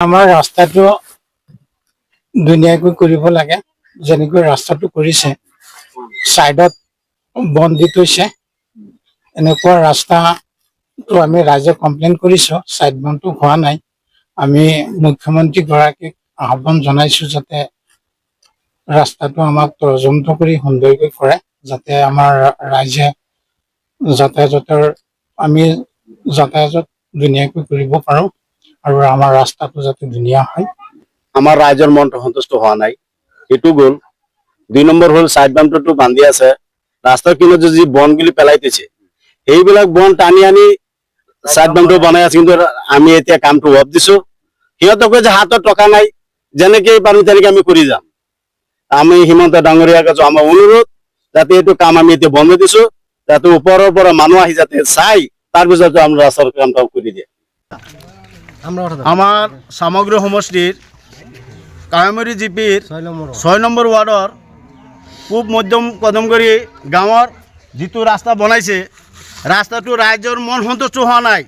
আমাৰ ৰাস্তাটো ধুনীয়াকৈ কৰিব লাগে, যেনেকৈ ৰাস্তাটো কৰিছে চাইডত বন দি থৈছে। এনেকুৱা ৰাস্তাটো আমি ৰাইজে কমপ্লেইন কৰিছোঁ, চাইড বনটো হোৱা নাই। আমি মুখ্যমন্ত্ৰী গৰাকীক আহ্বান জনাইছো যাতে ৰাস্তাটো আমাক তৰ্জন্ত কৰি সুন্দৰকৈ কৰে, যাতে আমাৰ ৰাইজে আমি যাতায়াত ধুনীয়াকৈ কৰিব পাৰোঁ আৰু আমাৰ ৰাস্তাটো যাতে ধুনীয়া হয়। আমাৰ ৰাইজৰ মনটো সন্তুষ্ট হোৱা নাই, সেইটো গ'ল। 2 নম্বৰ হ'ল চাইড বামটো বান্ধি আছে, ৰাস্তাৰ কিনাৰত যি বনগুলি পেলাই দিছে সেইবিলাক বন টানি আনি চাইড বামটো বনাই আছে। কিন্তু আমি এতিয়া কামটো অফ দিছো, সিহঁতক যে হাতত টকা নাই, যেনেকে পাৰো তেনেকে আমি কৰি যাম। আমি হিমন্ত ডাঙৰীয়াৰ কাছে আমাৰ অনুৰোধ যাতে এইটো কাম আমি এতিয়া বন্ধ দিছো, যাতে ওপৰৰ পৰা মানুহ আহি যাতে চাই তাৰপিছত আমৰা ৰাস্তাৰ কামটা কৰে দিয়ে। আমাৰ সামগ্ৰ সমষ্টিৰ কায়মৰী জিপিৰ 6 নম্বৰ ৱাৰ্ডৰ পূব মধ্যম কদমগুৰি গাঁৱৰ যিটো ৰাস্তা বনাইছে, ৰাস্তাটো ৰাইজৰ মন সন্তুষ্ট হোৱা নাই।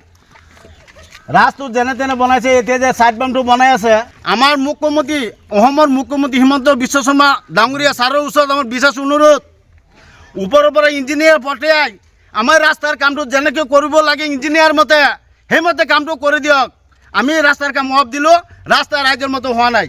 ৰাস্তাটো যেনে তেনে বনাইছে, এতিয়া যে চাইড বামটো বনাই আছে, আমাৰ মুখ্যমন্ত্ৰী অসমৰ মুখ্যমন্ত্ৰী হিমন্ত বিশ্ব শৰ্মা ডাঙৰীয়া ছাৰৰ ওচৰত আমাৰ বিশেষ অনুৰোধ, ওপৰৰ পৰা ইঞ্জিনিয়াৰ পঠিয়াই আমাৰ ৰাস্তাৰ কামটো যেনেকৈ কৰিব লাগে ইঞ্জিনিয়াৰ মতে সেইমতে কামটো কৰি দিয়ক। আমি ৰাস্তাৰ কাম অফ দিলোঁ, ৰাস্তা ৰাইজৰ মতো হোৱা নাই।